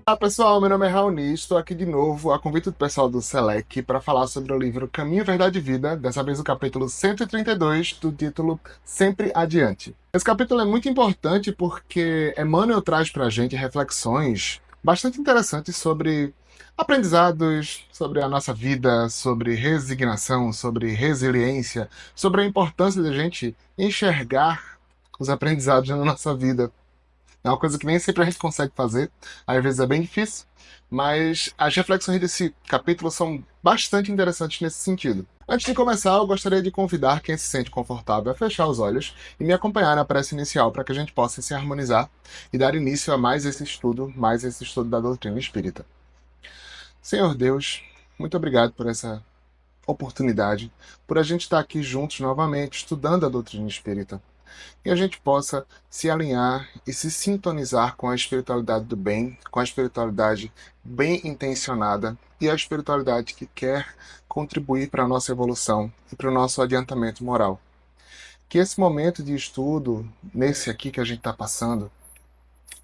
Olá pessoal, meu nome é Raoni, estou aqui de novo a convite do pessoal do Selec para falar sobre o livro Caminho, Verdade e Vida, dessa vez o capítulo 132, do título Sempre Adiante. Esse capítulo é muito importante porque Emmanuel traz para a gente reflexões bastante interessantes sobre aprendizados, sobre a nossa vida, sobre resignação, sobre resiliência, sobre a importância da gente enxergar os aprendizados na nossa vida. É uma coisa que nem sempre a gente consegue fazer, às vezes é bem difícil, mas as reflexões desse capítulo são bastante interessantes nesse sentido. Antes de começar, eu gostaria de convidar quem se sente confortável a fechar os olhos e me acompanhar na prece inicial para que a gente possa se harmonizar e dar início a mais esse estudo da doutrina espírita. Senhor Deus, muito obrigado por essa oportunidade, por a gente estar aqui juntos novamente estudando a doutrina espírita e a gente possa se alinhar e se sintonizar com a espiritualidade do bem, com a espiritualidade bem intencionada e a espiritualidade que quer contribuir para a nossa evolução e para o nosso adiantamento moral. Que esse momento de estudo, nesse aqui que a gente está passando,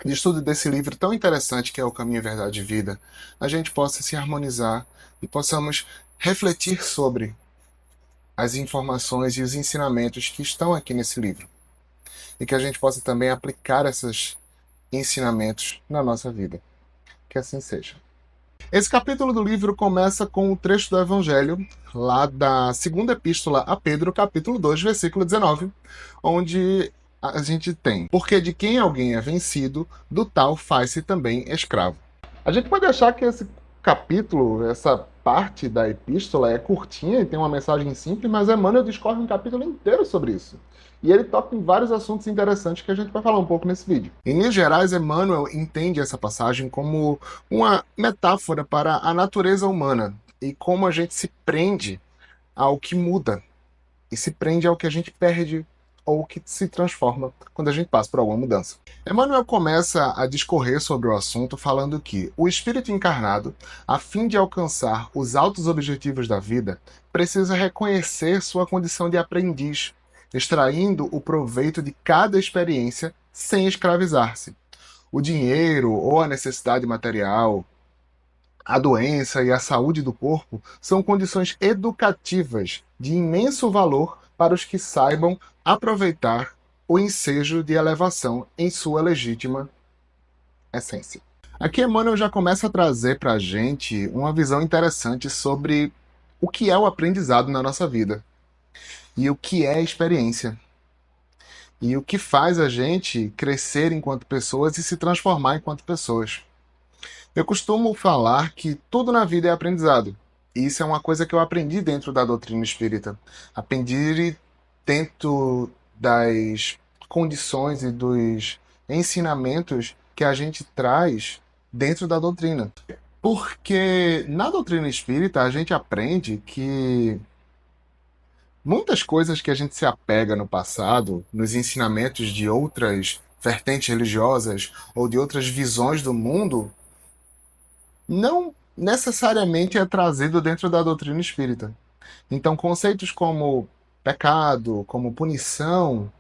de estudo desse livro tão interessante que é O Caminho, Verdade e Vida, a gente possa se harmonizar e possamos refletir sobre as informações e os ensinamentos que estão aqui nesse livro e que a gente possa também aplicar esses ensinamentos na nossa vida. Que assim seja. Esse capítulo do livro começa com o trecho do Evangelho, lá da segunda epístola a Pedro, capítulo 2, versículo 19, onde a gente tem: porque de quem alguém é vencido, do tal faz-se também escravo. A gente pode achar que esse capítulo, essa parte da epístola é curtinha e tem uma mensagem simples, mas Emmanuel discorre um capítulo inteiro sobre isso. E ele toca em vários assuntos interessantes que a gente vai falar um pouco nesse vídeo. Em linhas gerais, Emmanuel entende essa passagem como uma metáfora para a natureza humana e como a gente se prende ao que muda e se prende ao que a gente perde ou que se transforma quando a gente passa por alguma mudança. Emmanuel começa a discorrer sobre o assunto falando que o espírito encarnado, a fim de alcançar os altos objetivos da vida, precisa reconhecer sua condição de aprendiz, extraindo o proveito de cada experiência sem escravizar-se. O dinheiro ou a necessidade material, a doença e a saúde do corpo são condições educativas de imenso valor para os que saibam aproveitar o ensejo de elevação em sua legítima essência. Aqui Emmanuel já começa a trazer para a gente uma visão interessante sobre o que é o aprendizado na nossa vida e o que é experiência e o que faz a gente crescer enquanto pessoas e se transformar enquanto pessoas. Eu costumo falar que tudo na vida é aprendizado. E isso é uma coisa que eu aprendi dentro da doutrina espírita. Aprendi dentro das condições e dos ensinamentos que a gente traz dentro da doutrina. Porque na doutrina espírita a gente aprende que muitas coisas que a gente se apega no passado, nos ensinamentos de outras vertentes religiosas ou de outras visões do mundo, não necessariamente é trazido dentro da doutrina espírita. Então, conceitos como pecado, como punição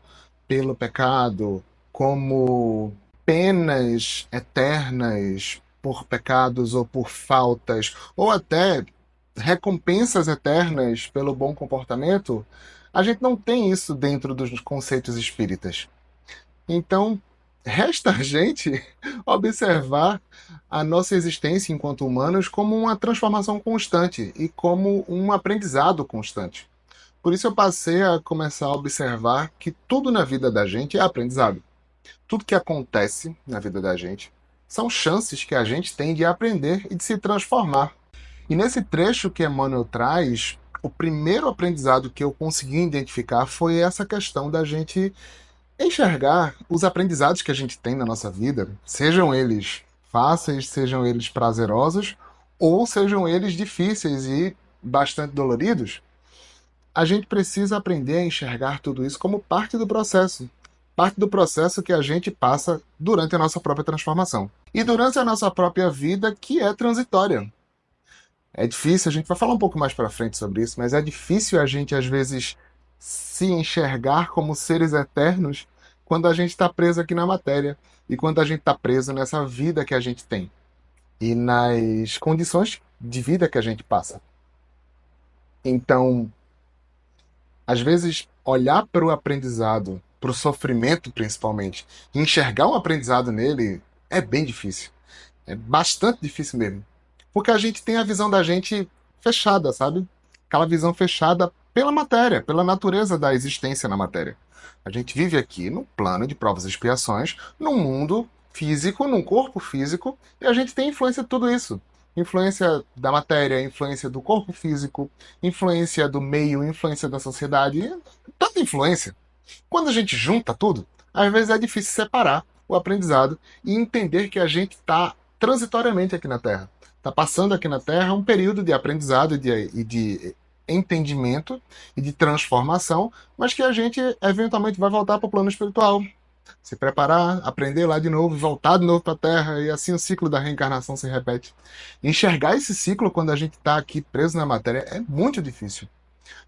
pelo pecado, como penas eternas por pecados ou por faltas, ou até recompensas eternas pelo bom comportamento, a gente não tem isso dentro dos conceitos espíritas. Então, resta a gente observar a nossa existência enquanto humanos como uma transformação constante e como um aprendizado constante. Por isso eu passei a começar a observar que tudo na vida da gente é aprendizado. Tudo que acontece na vida da gente são chances que a gente tem de aprender e de se transformar. E nesse trecho que Emmanuel traz, o primeiro aprendizado que eu consegui identificar foi essa questão da gente enxergar os aprendizados que a gente tem na nossa vida, sejam eles fáceis, sejam eles prazerosos, ou sejam eles difíceis e bastante doloridos, a gente precisa aprender a enxergar tudo isso como parte do processo que a gente passa durante a nossa própria transformação. E durante a nossa própria vida, que é transitória. É difícil, a gente vai falar um pouco mais para frente sobre isso, mas é difícil a gente, às vezes, se enxergar como seres eternos quando a gente está preso aqui na matéria e quando a gente está preso nessa vida que a gente tem. e nas condições de vida que a gente passa. Então, às vezes, olhar para o aprendizado, para o sofrimento principalmente, e enxergar um aprendizado nele é bem difícil. É bastante difícil mesmo. Porque a gente tem a visão da gente fechada, sabe? Aquela visão fechada pela matéria, pela natureza da existência na matéria. A gente vive aqui num plano de provas e expiações, num mundo físico, num corpo físico, e a gente tem influência de tudo isso. Influência da matéria, influência do corpo físico, influência do meio, influência da sociedade, tanta influência. Quando a gente junta tudo, às vezes é difícil separar o aprendizado e entender que a gente está transitoriamente aqui na Terra. Está passando aqui na Terra um período de aprendizado e de entendimento e de transformação, mas que a gente eventualmente vai voltar para o plano espiritual. Se preparar, aprender lá de novo, voltar de novo para a Terra, e assim o ciclo da reencarnação se repete. Enxergar esse ciclo quando a gente está aqui preso na matéria é muito difícil.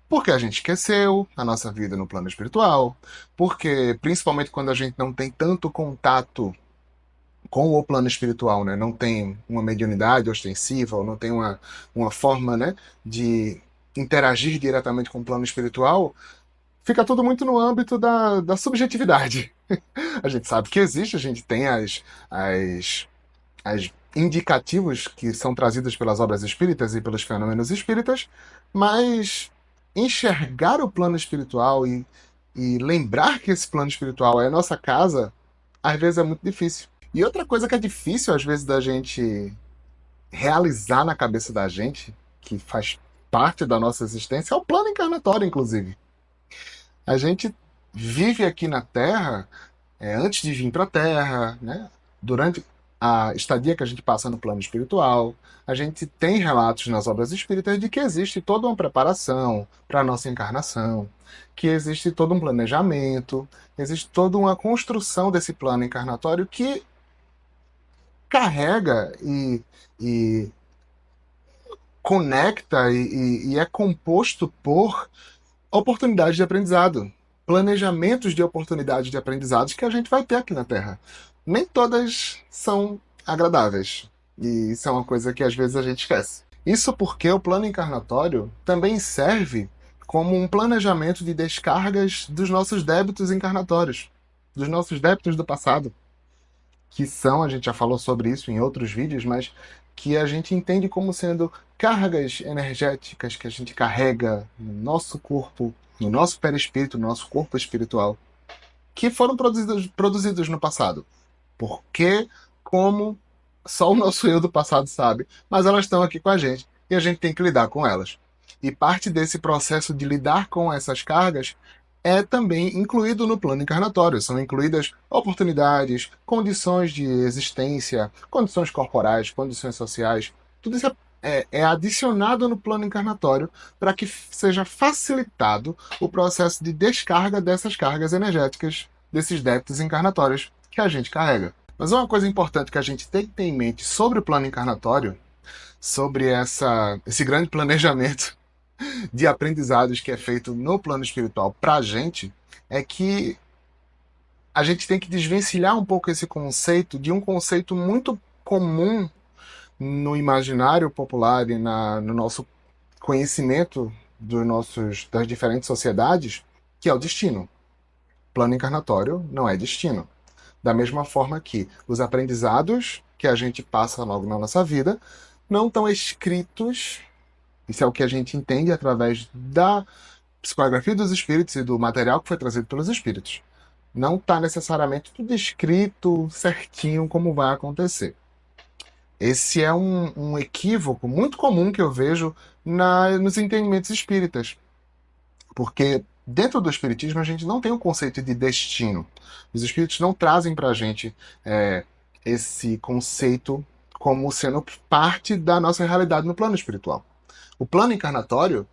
Porque a gente esqueceu a nossa vida no plano espiritual, porque principalmente quando a gente não tem tanto contato com o plano espiritual, né? Não tem uma mediunidade ostensiva, ou não tem uma forma, né, de interagir diretamente com o plano espiritual, fica tudo muito no âmbito da subjetividade. A gente sabe que existe, a gente tem as indicativos que são trazidos pelas obras espíritas e pelos fenômenos espíritas, mas enxergar o plano espiritual e lembrar que esse plano espiritual é a nossa casa, às vezes é muito difícil. E outra coisa que é difícil, às vezes, da gente realizar na cabeça da gente, que faz parte da nossa existência, é o plano encarnatório, inclusive. A gente vive aqui na Terra, antes de vir para a Terra, né? Durante a estadia que a gente passa no plano espiritual, a gente tem relatos nas obras espíritas de que existe toda uma preparação para a nossa encarnação, que existe todo um planejamento, existe toda uma construção desse plano encarnatório que carrega e conecta e é composto por oportunidades de aprendizado, planejamentos de oportunidades de aprendizados que a gente vai ter aqui na Terra. Nem todas são agradáveis. E isso é uma coisa que às vezes a gente esquece. Isso porque o plano encarnatório também serve como um planejamento de descargas dos nossos débitos encarnatórios, dos nossos débitos do passado, que são, a gente já falou sobre isso em outros vídeos, mas que a gente entende como sendo cargas energéticas que a gente carrega no nosso corpo, no nosso perispírito, no nosso corpo espiritual, que foram produzidos no passado. Porque, como só o nosso eu do passado sabe, mas elas estão aqui com a gente e a gente tem que lidar com elas. E parte desse processo de lidar com essas cargas é também incluído no plano encarnatório. São incluídas oportunidades, condições de existência, condições corporais, condições sociais. Tudo isso é adicionado no plano encarnatório para que seja facilitado o processo de descarga dessas cargas energéticas, desses débitos encarnatórios que a gente carrega. Mas uma coisa importante que a gente tem que ter em mente sobre o plano encarnatório, sobre esse grande planejamento de aprendizados que é feito no plano espiritual para a gente, é que a gente tem que desvencilhar um pouco esse conceito de um conceito muito comum no imaginário popular e no nosso conhecimento das diferentes sociedades, que é o destino. Plano encarnatório não é destino. Da mesma forma que os aprendizados que a gente passa logo na nossa vida não estão escritos. Isso é o que a gente entende através da psicografia dos espíritos e do material que foi trazido pelos espíritos. Não está necessariamente tudo escrito certinho como vai acontecer. Esse é um equívoco muito comum que eu vejo nos entendimentos espíritas. Porque dentro do espiritismo a gente não tem o conceito de destino. Os espíritos não trazem para a gente esse conceito como sendo parte da nossa realidade no plano espiritual. O plano encarnatório,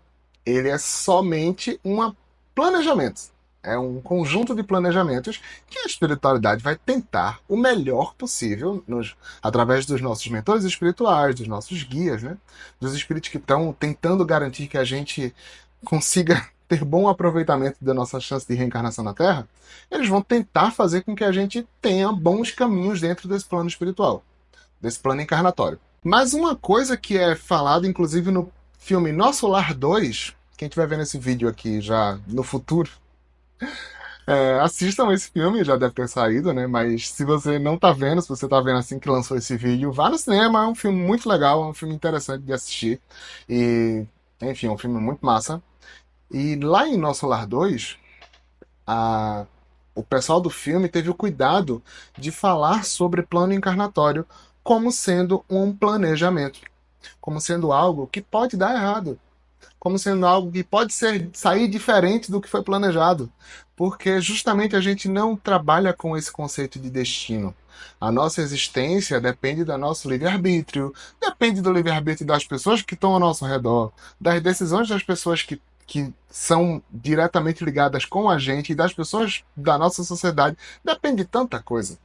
ele é somente um planejamento. É um conjunto de planejamentos que a espiritualidade vai tentar o melhor possível através dos nossos mentores espirituais, dos nossos guias, né? Dos espíritos que estão tentando garantir que a gente consiga ter bom aproveitamento da nossa chance de reencarnação na Terra. Eles vão tentar fazer com que a gente tenha bons caminhos dentro desse plano espiritual, desse plano encarnatório. Mas uma coisa que é falada, inclusive, no filme Nosso Lar 2, quem estiver vendo esse vídeo aqui já no futuro, assistam esse filme, já deve ter saído, né? Mas se você não tá vendo, se você tá vendo assim que lançou esse vídeo, vá no cinema, é um filme muito legal, é um filme interessante de assistir. E, enfim, é um filme muito massa. E lá em Nosso Lar 2, a- o pessoal do filme teve o cuidado de falar sobre plano encarnatório como sendo um planejamento, como sendo algo que pode dar errado, como sendo algo que pode sair diferente do que foi planejado, porque justamente a gente não trabalha com esse conceito de destino. A nossa existência depende do nosso livre-arbítrio, depende do livre-arbítrio das pessoas que estão ao nosso redor, das decisões das pessoas que são diretamente ligadas com a gente e das pessoas da nossa sociedade. Depende de tanta coisa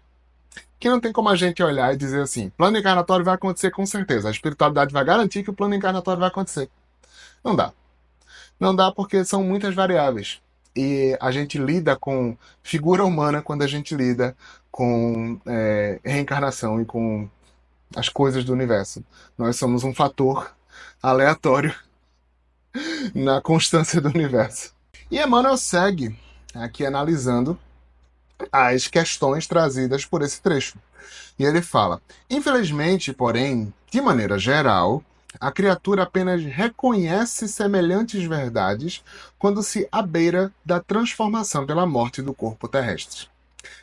que não tem como a gente olhar e dizer assim: plano encarnatório vai acontecer com certeza, a espiritualidade vai garantir que o plano encarnatório vai acontecer. Não dá. Não dá porque são muitas variáveis. E a gente lida com figura humana quando a gente lida com reencarnação e com as coisas do universo. Nós somos um fator aleatório na constância do universo. E Emmanuel segue aqui analisando as questões trazidas por esse trecho. E ele fala: infelizmente, porém, de maneira geral, a criatura apenas reconhece semelhantes verdades quando se abeira da transformação pela morte do corpo terrestre.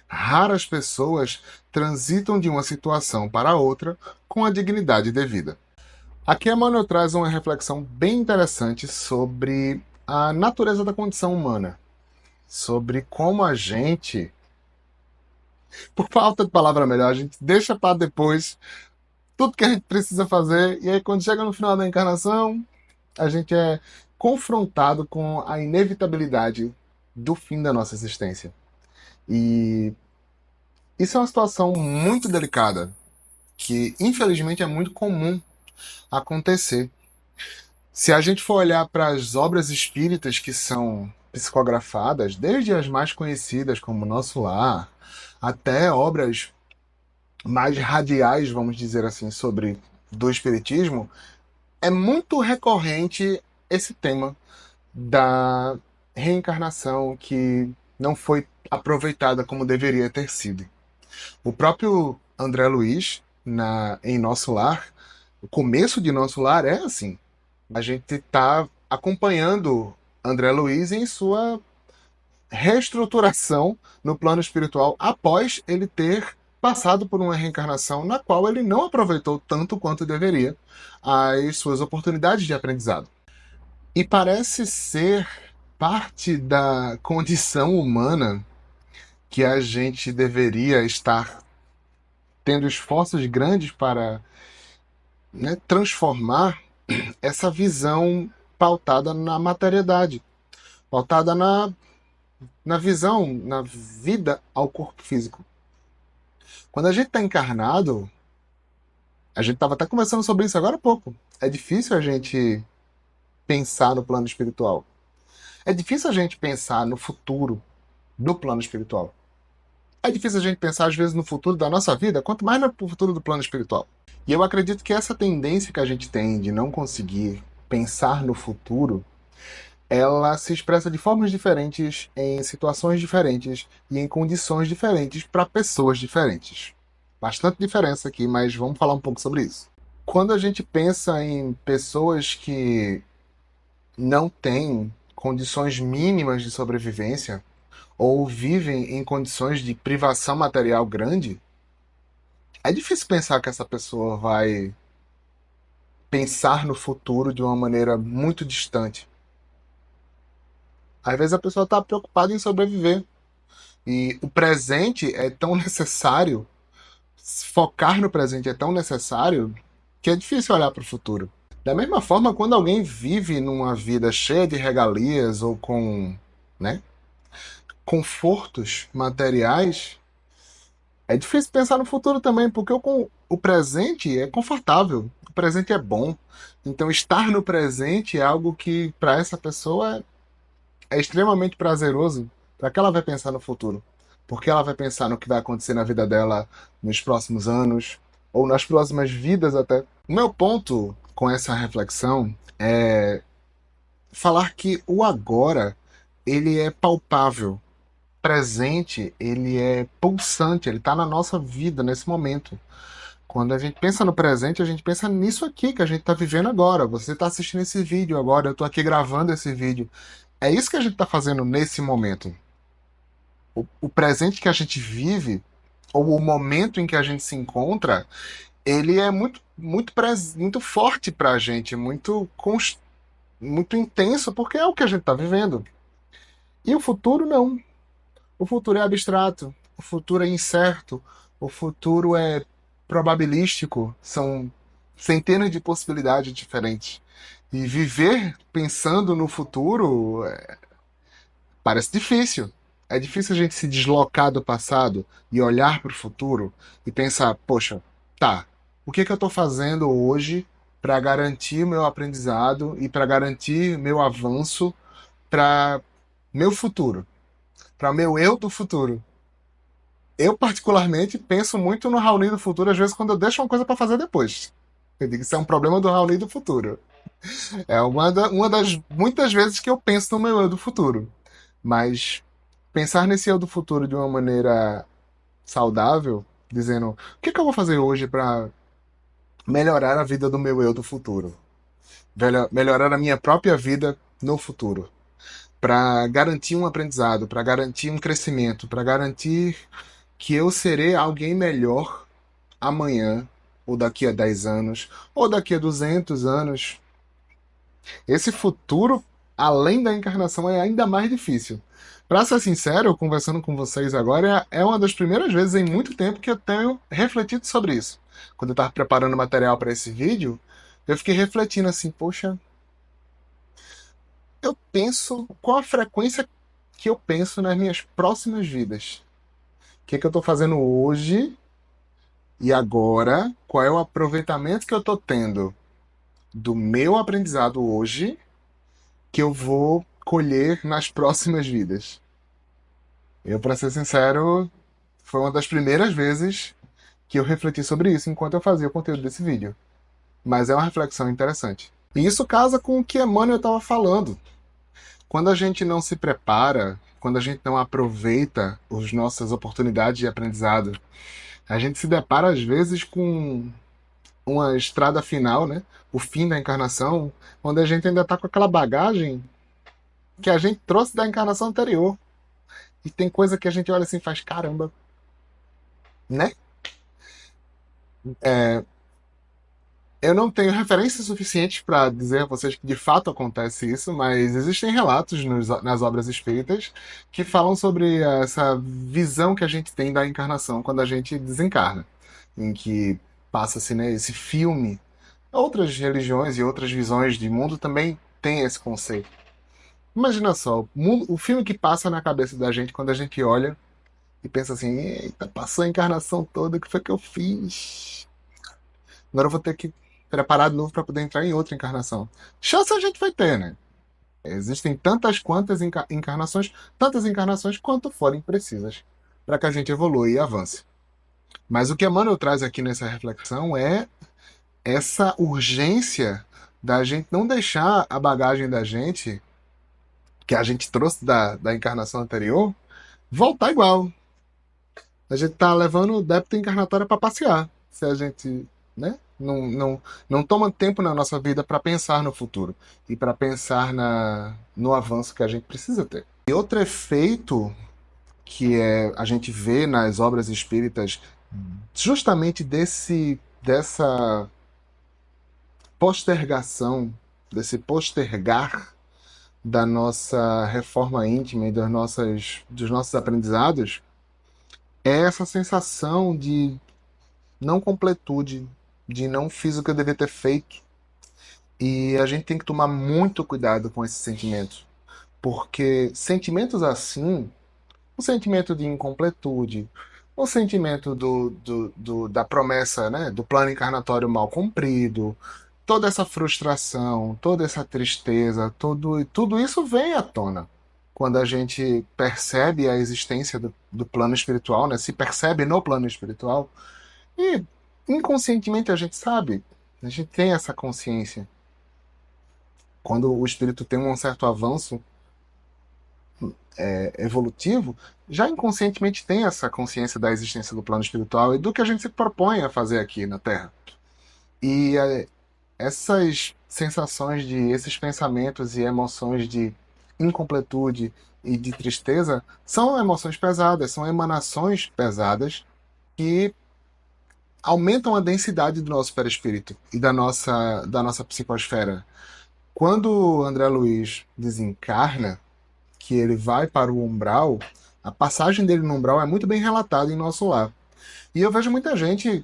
Raras pessoas transitam de uma situação para outra com a dignidade devida. Aqui Emmanuel traz uma reflexão bem interessante sobre a natureza da condição humana, sobre como a gente, por falta de palavra melhor, a gente deixa para depois tudo que a gente precisa fazer, e aí quando chega no final da encarnação, a gente é confrontado com a inevitabilidade do fim da nossa existência. E isso é uma situação muito delicada, que infelizmente é muito comum acontecer. Se a gente for olhar para as obras espíritas que são psicografadas, desde as mais conhecidas como Nosso Lar, até obras mais radiais, vamos dizer assim, sobre do espiritismo, é muito recorrente esse tema da reencarnação que não foi aproveitada como deveria ter sido. O próprio André Luiz, em Nosso Lar, o começo de Nosso Lar é assim. A gente está acompanhando André Luiz em sua reestruturação no plano espiritual após ele ter passado por uma reencarnação na qual ele não aproveitou tanto quanto deveria as suas oportunidades de aprendizado. E parece ser parte da condição humana que a gente deveria estar tendo esforços grandes para, né, transformar essa visão pautada na materiedade, pautada na visão, na vida ao corpo físico. Quando a gente está encarnado, a gente estava até conversando sobre isso agora há pouco. É difícil a gente pensar no plano espiritual. É difícil a gente pensar no futuro do plano espiritual. É difícil a gente pensar, às vezes, no futuro da nossa vida, quanto mais no futuro do plano espiritual. E eu acredito que essa tendência que a gente tem de não conseguir pensar no futuro, ela se expressa de formas diferentes, em situações diferentes e em condições diferentes para pessoas diferentes. Bastante diferença aqui, mas vamos falar um pouco sobre isso. Quando a gente pensa em pessoas que não têm condições mínimas de sobrevivência ou vivem em condições de privação material grande, é difícil pensar que essa pessoa vai pensar no futuro de uma maneira muito distante. Às vezes a pessoa está preocupada em sobreviver. E o presente é tão necessário, focar no presente é tão necessário, que é difícil olhar para o futuro. Da mesma forma, quando alguém vive numa vida cheia de regalias ou com, né, confortos materiais, é difícil pensar no futuro também, porque o presente é confortável, o presente é bom. Então, estar no presente é algo que, para essa pessoa, é extremamente prazeroso. Para que ela vai pensar no futuro? Porque ela vai pensar no que vai acontecer na vida dela nos próximos anos. ou nas próximas vidas até. O meu ponto com essa reflexão é falar que o agora ele é palpável, presente, ele é pulsante, ele está na nossa vida nesse momento. Quando a gente pensa no presente, a gente pensa nisso aqui que a gente está vivendo agora. Você está assistindo esse vídeo agora, eu estou aqui gravando esse vídeo. É isso que a gente está fazendo nesse momento. O presente que a gente vive, ou o momento em que a gente se encontra, ele é muito forte para a gente, muito intenso, porque é o que a gente está vivendo. E o futuro não. O futuro é abstrato, o futuro é incerto, o futuro é probabilístico, são centenas de possibilidades diferentes. E viver pensando no futuro parece difícil. É difícil a gente se deslocar do passado e olhar para o futuro e pensar: poxa, tá, o que que eu estou fazendo hoje para garantir meu aprendizado e para garantir meu avanço para meu futuro, para meu eu do futuro? Eu, particularmente, penso muito no Raoni do futuro, às vezes, quando eu deixo uma coisa para fazer depois. Eu digo que isso é um problema do Raoni do futuro. É uma das muitas vezes que eu penso no meu eu do futuro. Mas pensar nesse eu do futuro de uma maneira saudável, dizendo o que que eu vou fazer hoje para melhorar a vida do meu eu do futuro? Melhorar a minha própria vida no futuro. Para garantir um aprendizado, para garantir um crescimento, para garantir que eu serei alguém melhor amanhã, ou daqui a 10 anos, ou daqui a 200 anos. Esse futuro, além da encarnação, é ainda mais difícil. Para ser sincero, conversando com vocês agora, é uma das primeiras vezes em muito tempo que eu tenho refletido sobre isso. Quando eu estava preparando material para esse vídeo, eu fiquei refletindo assim, poxa, eu penso, qual a frequência que eu penso nas minhas próximas vidas? O que é que eu estou fazendo hoje e agora? Qual é o aproveitamento que eu estou tendo do meu aprendizado hoje que eu vou colher nas próximas vidas? Eu, para ser sincero, foi uma das primeiras vezes que eu refleti sobre isso enquanto eu fazia o conteúdo desse vídeo. Mas é uma reflexão interessante. E isso casa com o que Emmanuel estava falando. Quando a gente não se prepara, quando a gente não aproveita as nossas oportunidades de aprendizado, a gente se depara às vezes com uma estrada final, né? O fim da encarnação, onde a gente ainda está com aquela bagagem que a gente trouxe da encarnação anterior. E tem coisa que a gente olha assim e faz, caramba, né? Eu não tenho referências suficientes para dizer a vocês que de fato acontece isso, mas existem relatos nas obras espíritas que falam sobre essa visão que a gente tem da encarnação quando a gente desencarna, em que passa-se, né, esse filme. Outras religiões e outras visões de mundo também têm esse conceito. Imagina só, o filme que passa na cabeça da gente quando a gente olha e pensa assim: eita, passou a encarnação toda, o que foi que eu fiz? Agora eu vou ter que preparar de novo para poder entrar em outra encarnação. Chance a gente vai ter, né? Existem encarnações, tantas encarnações quanto forem precisas para que a gente evolua e avance. Mas o que Emmanuel traz aqui nessa reflexão é essa urgência da gente não deixar a bagagem da gente, que a gente trouxe da encarnação anterior, voltar igual. A gente tá levando o débito encarnatório para passear. Se a gente, né, não toma tempo na nossa vida para pensar no futuro e para pensar no avanço que a gente precisa ter. E outro efeito que a gente vê nas obras espíritas, justamente dessa postergação, desse postergar da nossa reforma íntima e dos nossos aprendizados, é essa sensação de não completude, de não fiz o que eu devia ter feito. E a gente tem que tomar muito cuidado com esses sentimentos. Porque sentimentos assim, o sentimento de incompletude, o sentimento da promessa, né, do plano encarnatório mal cumprido, toda essa frustração, toda essa tristeza, tudo isso vem à tona. Quando a gente percebe a existência do plano espiritual, né, se percebe no plano espiritual, e inconscientemente a gente sabe, a gente tem essa consciência. Quando o espírito tem um certo avanço evolutivo, já inconscientemente tem essa consciência da existência do plano espiritual e do que a gente se propõe a fazer aqui na Terra. E essas sensações esses pensamentos e emoções de incompletude e de tristeza são emoções pesadas, são emanações pesadas que aumentam a densidade do nosso perispírito e da nossa psicosfera. Quando o André Luiz desencarna, que ele vai para o umbral, a passagem dele no umbral é muito bem relatada em nosso lar. E eu vejo muita gente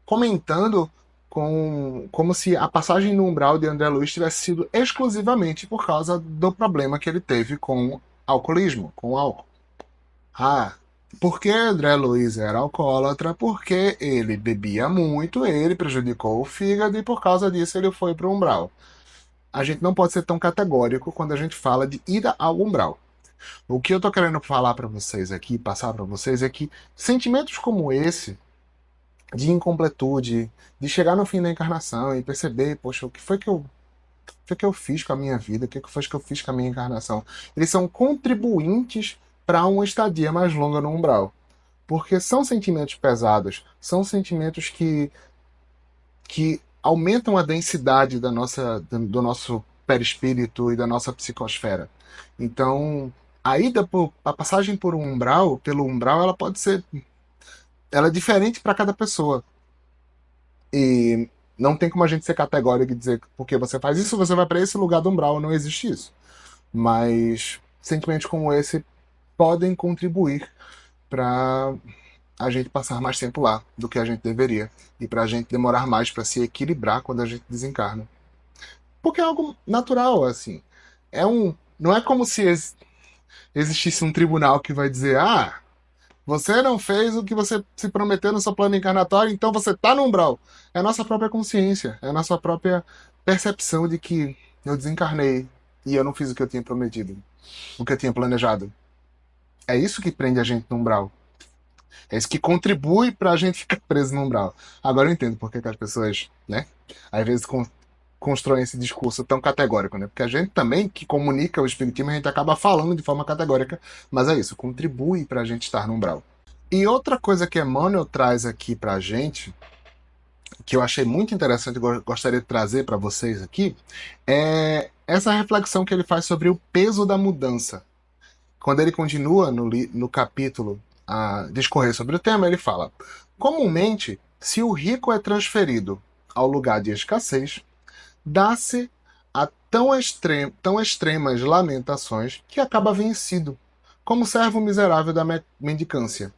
comentando como se a passagem no umbral de André Luiz tivesse sido exclusivamente por causa do problema que ele teve com alcoolismo, com álcool. Ah, porque André Luiz era alcoólatra, porque ele bebia muito, ele prejudicou o fígado e por causa disso ele foi para o umbral. A gente não pode ser tão categórico quando a gente fala de ir ao umbral. O que eu tô querendo falar para vocês aqui, passar para vocês, é que sentimentos como esse, de incompletude, de chegar no fim da encarnação e perceber, poxa, o que foi que eu fiz com a minha vida, o que foi que eu fiz com a minha encarnação, eles são contribuintes para uma estadia mais longa no umbral. Porque são sentimentos pesados, são sentimentos que aumentam a densidade do nosso perispírito e da nossa psicosfera. Então, a passagem pelo umbral, ela é diferente para cada pessoa. E não tem como a gente ser categórico e dizer que porque você faz isso, você vai para esse lugar do umbral, não existe isso. Mas sentimentos como esse podem contribuir para a gente passar mais tempo lá do que a gente deveria e para a gente demorar mais para se equilibrar quando a gente desencarna. Porque é algo natural, assim. Não é como se existisse um tribunal que vai dizer: ah, você não fez o que você se prometeu no seu plano encarnatório, então você tá no umbral. É a nossa própria consciência, é a nossa própria percepção de que eu desencarnei e eu não fiz o que eu tinha prometido, o que eu tinha planejado. É isso que prende a gente no umbral. É isso que contribui pra gente ficar preso no umbral. Agora eu entendo por que que as pessoas, né, às vezes constroem esse discurso tão categórico, né? Porque a gente também, que comunica o espiritismo, a gente acaba falando de forma categórica, mas é isso, contribui pra gente estar no umbral. E outra coisa que Emmanuel traz aqui pra gente, que eu achei muito interessante e gostaria de trazer para vocês aqui, é essa reflexão que ele faz sobre o peso da mudança. Quando ele continua no capítulo a discorrer sobre o tema, ele fala: comumente, se o rico é transferido ao lugar de escassez, dá-se a tão extremas lamentações que acaba vencido, como servo miserável da mendicância.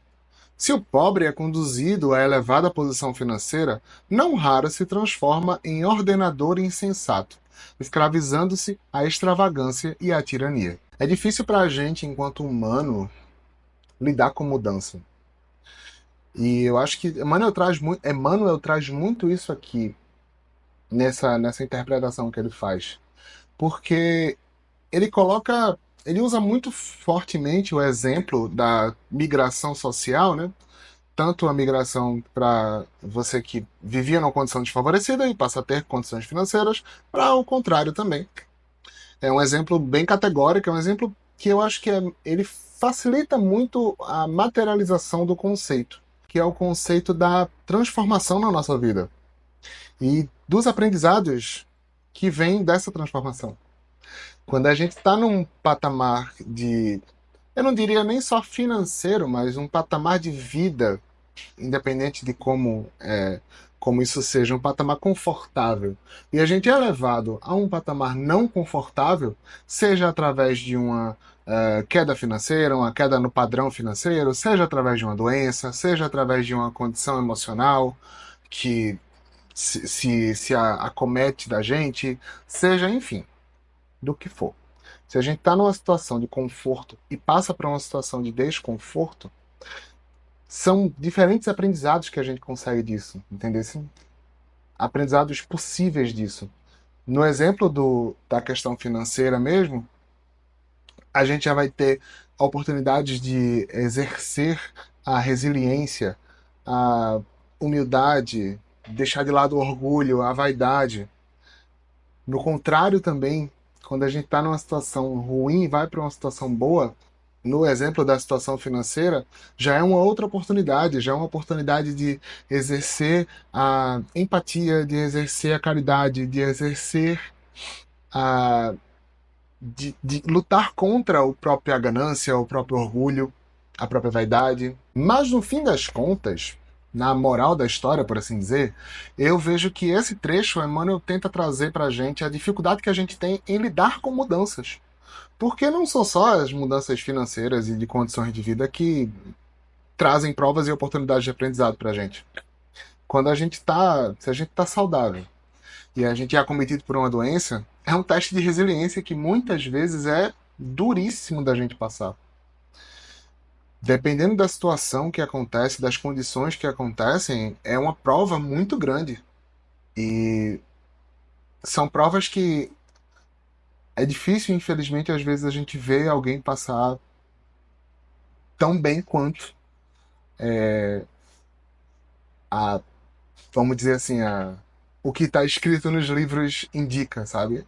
Se o pobre é conduzido a elevada posição financeira, não raro se transforma em ordenador insensato, escravizando-se à extravagância e à tirania. É difícil para a gente, enquanto humano, lidar com mudança. E eu acho que Emmanuel traz muito isso aqui nessa interpretação que ele faz. Porque ele usa muito fortemente o exemplo da migração social, né? Tanto a migração para você que vivia numa condição desfavorecida e passa a ter condições financeiras, para o contrário também. É um exemplo bem categórico, é um exemplo que eu acho que ele facilita muito a materialização do conceito, que é o conceito da transformação na nossa vida e dos aprendizados que vêm dessa transformação. Quando a gente está num patamar eu não diria nem só financeiro, mas um patamar de vida, independente de como isso seja, um patamar confortável. E a gente é levado a um patamar não confortável, seja através de uma queda financeira, uma queda no padrão financeiro, seja através de uma doença, seja através de uma condição emocional que se acomete da gente, seja, enfim, do que for. Se a gente está numa situação de conforto e passa para uma situação de desconforto, são diferentes aprendizados que a gente consegue disso, entendeu? Aprendizados possíveis disso. No exemplo da questão financeira mesmo, a gente já vai ter oportunidades de exercer a resiliência, a humildade, deixar de lado o orgulho, a vaidade. No contrário também, quando a gente está numa situação ruim e vai para uma situação boa, no exemplo da situação financeira, já é uma outra oportunidade, já é uma oportunidade de exercer a empatia, de exercer a caridade, de exercer a de lutar contra a própria ganância, o próprio orgulho, a própria vaidade. Mas no fim das contas, na moral da história, por assim dizer, eu vejo que esse trecho, Emmanuel tenta trazer pra gente a dificuldade que a gente tem em lidar com mudanças. Porque não são só as mudanças financeiras e de condições de vida que trazem provas e oportunidades de aprendizado pra gente. Quando a gente tá, se a gente tá saudável e a gente é acometido por uma doença, é um teste de resiliência que muitas vezes é duríssimo da gente passar. Dependendo da situação que acontece, das condições que acontecem, é uma prova muito grande. E são provas que é difícil, infelizmente, às vezes a gente vê alguém passar tão bem quanto a, vamos dizer assim, o que está escrito nos livros indica, sabe?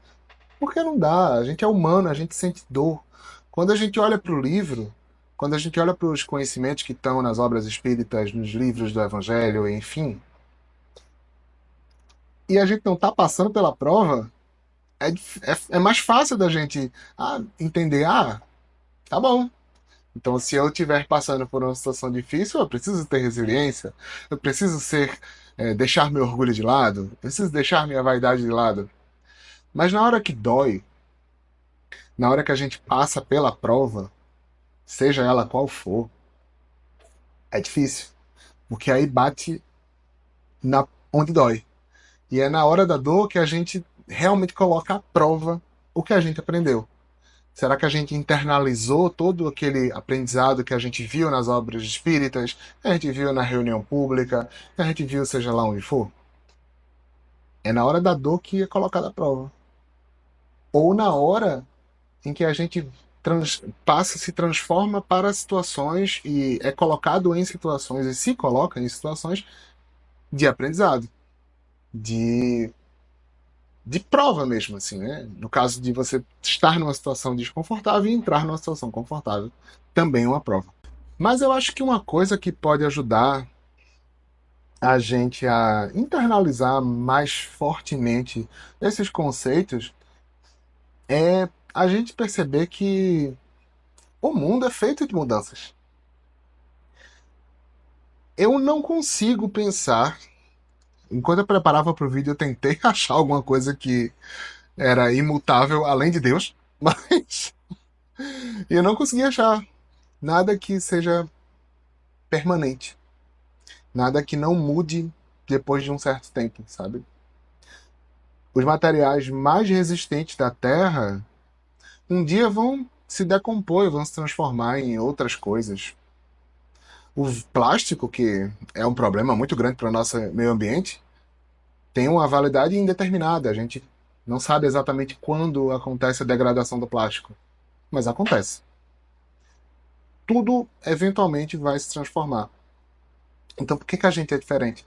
Porque não dá, a gente é humano, a gente sente dor. Quando a gente olha para o livro, quando a gente olha para os conhecimentos que estão nas obras espíritas, nos livros do Evangelho, enfim, e a gente não está passando pela prova, é mais fácil da gente entender, tá bom. Então, se eu estiver passando por uma situação difícil, eu preciso ter resiliência, eu preciso deixar meu orgulho de lado, eu preciso deixar minha vaidade de lado. Mas na hora que dói, na hora que a gente passa pela prova, seja ela qual for, é difícil. Porque aí bate onde dói. E é na hora da dor que a gente realmente coloca à prova o que a gente aprendeu. Será que a gente internalizou todo aquele aprendizado que a gente viu nas obras espíritas, que a gente viu na reunião pública, que a gente viu seja lá onde for? É na hora da dor que é colocada à prova. Ou na hora em que a gente se transforma para situações e é colocado em situações e se coloca em situações de aprendizado, de, de prova mesmo, assim, né? No caso de você estar numa situação desconfortável e entrar numa situação confortável, também é uma prova. Mas eu acho que uma coisa que pode ajudar a gente a internalizar mais fortemente esses conceitos é a gente perceber que o mundo é feito de mudanças. Eu não consigo pensar. Enquanto eu preparava para o vídeo, eu tentei achar alguma coisa que era imutável além de Deus, mas eu não consegui achar nada que seja permanente, nada que não mude depois de um certo tempo, sabe? Os materiais mais resistentes da Terra um dia vão se decompor e vão se transformar em outras coisas. O plástico, que é um problema muito grande para o nosso meio ambiente, tem uma validade indeterminada. A gente não sabe exatamente quando acontece a degradação do plástico, mas acontece. Tudo eventualmente vai se transformar. Então por que que a gente é diferente?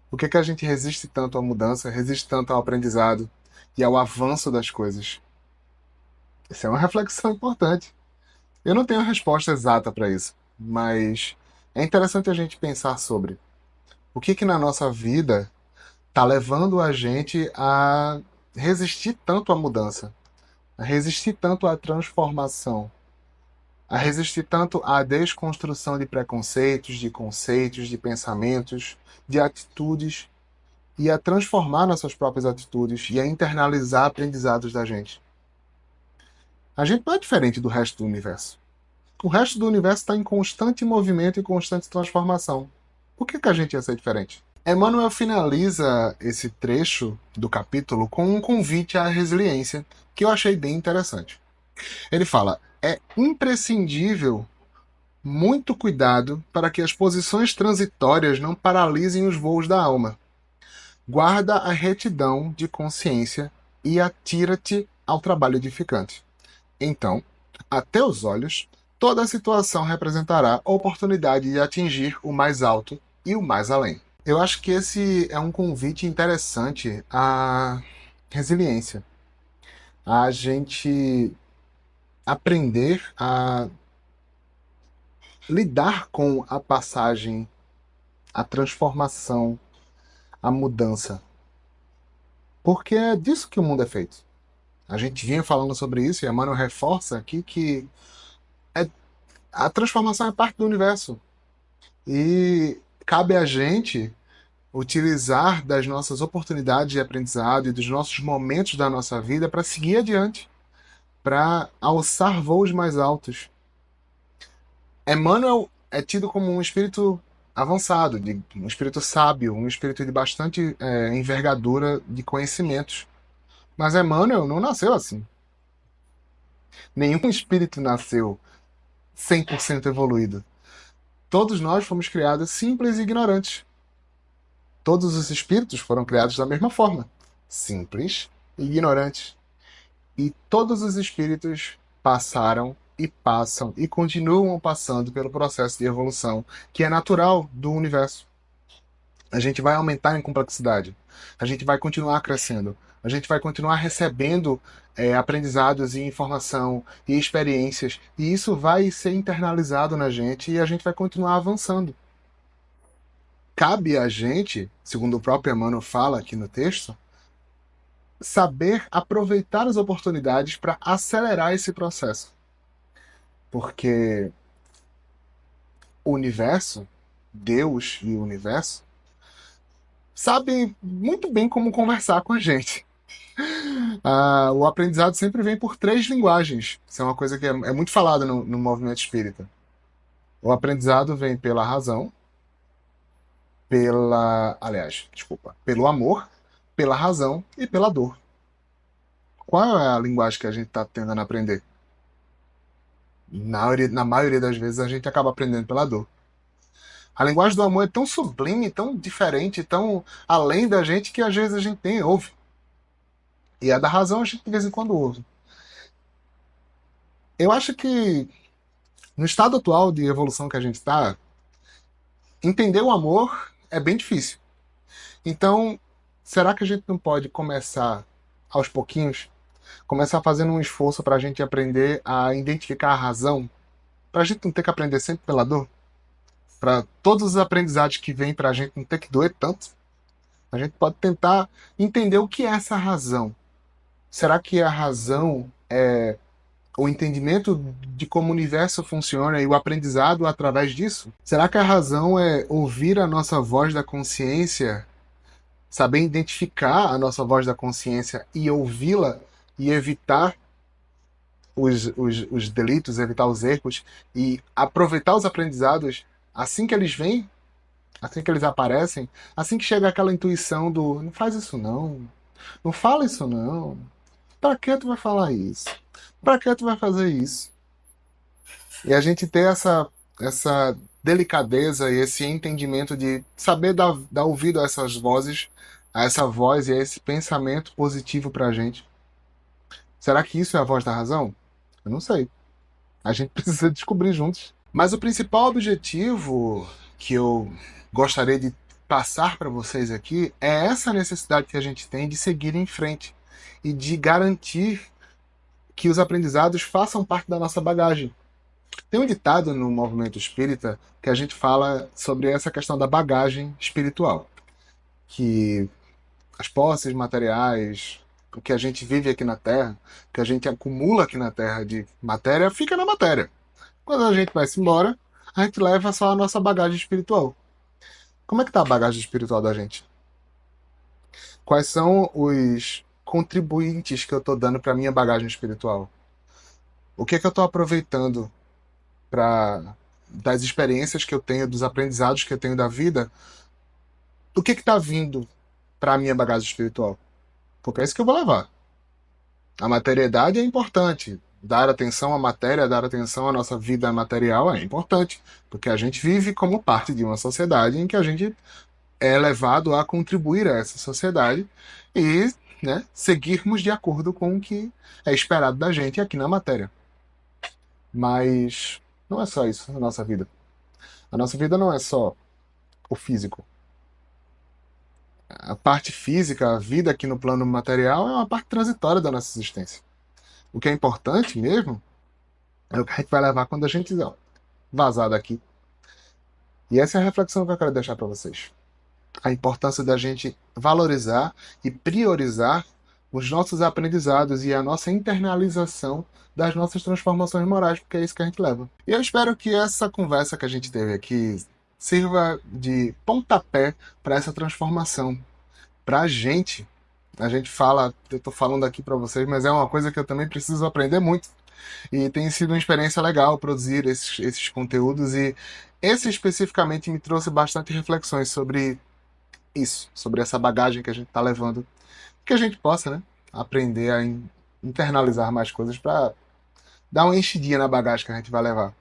Por que que a gente resiste tanto à mudança, resiste tanto ao aprendizado e ao avanço das coisas? Essa é uma reflexão importante. Eu não tenho a resposta exata para isso, mas é interessante a gente pensar sobre o que que na nossa vida está levando a gente a resistir tanto à mudança, a resistir tanto à transformação, a resistir tanto à desconstrução de preconceitos, de conceitos, de pensamentos, de atitudes e a transformar nossas próprias atitudes e a internalizar aprendizados da gente. A gente não é diferente do resto do universo. O resto do universo está em constante movimento e constante transformação. Por que que a gente ia ser diferente? Emmanuel finaliza esse trecho do capítulo com um convite à resiliência, que eu achei bem interessante. Ele fala: é imprescindível muito cuidado para que as posições transitórias não paralisem os voos da alma. Guarda a retidão de consciência e atira-te ao trabalho edificante. Então, a teus olhos, toda a situação representará oportunidade de atingir o mais alto e o mais além. Eu acho que esse é um convite interessante à resiliência, a gente aprender a lidar com a passagem, a transformação, a mudança. Porque é disso que o mundo é feito. A gente vinha falando sobre isso e a Emmanuel reforça aqui que é, a transformação é parte do universo. E cabe a gente utilizar das nossas oportunidades de aprendizado e dos nossos momentos da nossa vida para seguir adiante, para alçar voos mais altos. Emmanuel é tido como um espírito avançado, um espírito sábio, um espírito de bastante envergadura de conhecimentos. Mas Emmanuel não nasceu assim. Nenhum espírito nasceu 100% evoluído. Todos nós fomos criados simples e ignorantes. Todos os espíritos foram criados da mesma forma, simples e ignorantes. E todos os espíritos passaram e passam e continuam passando pelo processo de evolução que é natural do universo. A gente vai aumentar em complexidade, a gente vai continuar crescendo, a gente vai continuar recebendo aprendizados e informação e experiências, e isso vai ser internalizado na gente e a gente vai continuar avançando. Cabe a gente, segundo o próprio Emmanuel fala aqui no texto, saber aproveitar as oportunidades para acelerar esse processo. Porque o universo, Deus e o universo, sabem muito bem como conversar com a gente. O aprendizado sempre vem por três linguagens. Isso é uma coisa que é muito falada no movimento espírita. O aprendizado vem pela razão, aliás, desculpa, pelo amor, pela razão e pela dor. Qual é a linguagem que a gente está tentando aprender? Na maioria das vezes a gente acaba aprendendo pela dor. A linguagem do amor é tão sublime, tão diferente, tão além da gente que às vezes a gente nem ouve. E a da razão a gente de vez em quando ouve. Eu acho que no estado atual de evolução que a gente está, entender o amor é bem difícil. Então, será que a gente não pode começar aos pouquinhos? Começar fazendo um esforço para a gente aprender a identificar a razão? Para a gente não ter que aprender sempre pela dor? Para todos os aprendizados que vêm para a gente não ter que doer tanto? A gente pode tentar entender o que é essa razão. Será que a razão é o entendimento de como o universo funciona e o aprendizado através disso? Será que a razão é ouvir a nossa voz da consciência, saber identificar a nossa voz da consciência e ouvi-la e evitar os delitos, evitar os erros e aproveitar os aprendizados assim que eles vêm, assim que eles aparecem, assim que chega aquela intuição do não faz isso não, não fala isso não, pra que tu vai falar isso? Pra que tu vai fazer isso? E a gente ter essa delicadeza e esse entendimento de saber dar ouvido a essas vozes, a essa voz e a esse pensamento positivo pra gente. Será que isso é a voz da razão? Eu não sei. A gente precisa descobrir juntos. Mas o principal objetivo que eu gostaria de passar para vocês aqui é essa necessidade que a gente tem de seguir em frente e de garantir que os aprendizados façam parte da nossa bagagem. Tem um ditado no movimento espírita que a gente fala sobre essa questão da bagagem espiritual, que as posses materiais, o que a gente vive aqui na Terra, o que a gente acumula aqui na Terra de matéria, fica na matéria. Quando a gente vai se embora, a gente leva só a nossa bagagem espiritual. Como é que tá a bagagem espiritual da gente? Quais são os contribuintes que eu tô dando para minha bagagem espiritual? O que é que eu tô aproveitando para das experiências que eu tenho, dos aprendizados que eu tenho da vida? O que está vindo para a minha bagagem espiritual? Porque é isso que eu vou levar. A materialidade é importante. Dar atenção à matéria, dar atenção à nossa vida material é importante, porque a gente vive como parte de uma sociedade em que a gente é levado a contribuir a essa sociedade e, né, seguirmos de acordo com o que é esperado da gente aqui na matéria. Mas não é só isso a nossa vida. A nossa vida não é só corpo físico. A parte física, a vida aqui no plano material, é uma parte transitória da nossa existência. O que é importante mesmo é o que a gente vai levar quando a gente vazar daqui. E essa é a reflexão que eu quero deixar para vocês. A importância da gente valorizar e priorizar os nossos aprendizados e a nossa internalização das nossas transformações morais, porque é isso que a gente leva. E eu espero que essa conversa que a gente teve aqui sirva de pontapé para essa transformação. Para a gente fala, eu estou falando aqui para vocês, mas é uma coisa que eu também preciso aprender muito. E tem sido uma experiência legal produzir esses conteúdos, e esse especificamente me trouxe bastante reflexões sobre isso, sobre essa bagagem que a gente está levando, que a gente possa, né, aprender a internalizar mais coisas para dar uma enchidinha na bagagem que a gente vai levar.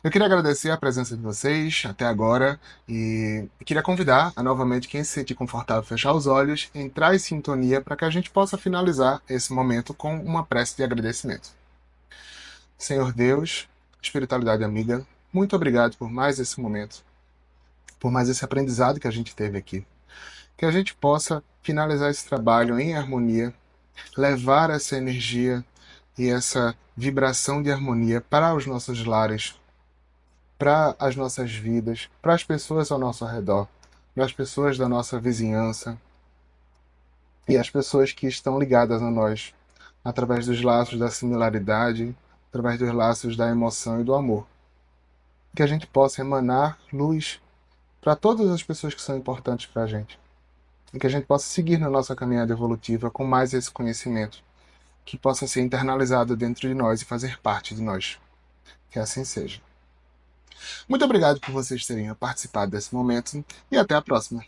Eu queria agradecer a presença de vocês até agora e queria convidar a novamente quem se sentir confortável fechar os olhos, entrar em sintonia para que a gente possa finalizar esse momento com uma prece de agradecimento. Senhor Deus, espiritualidade amiga, muito obrigado por mais esse momento, por mais esse aprendizado que a gente teve aqui. Que a gente possa finalizar esse trabalho em harmonia, levar essa energia e essa vibração de harmonia para os nossos lares, para as nossas vidas, para as pessoas ao nosso redor, para as pessoas da nossa vizinhança e as pessoas que estão ligadas a nós, através dos laços da similaridade, através dos laços da emoção e do amor. Que a gente possa emanar luz para todas as pessoas que são importantes para a gente. E que a gente possa seguir na nossa caminhada evolutiva com mais esse conhecimento, que possa ser internalizado dentro de nós e fazer parte de nós. Que assim seja. Muito obrigado por vocês terem participado desse momento e até a próxima.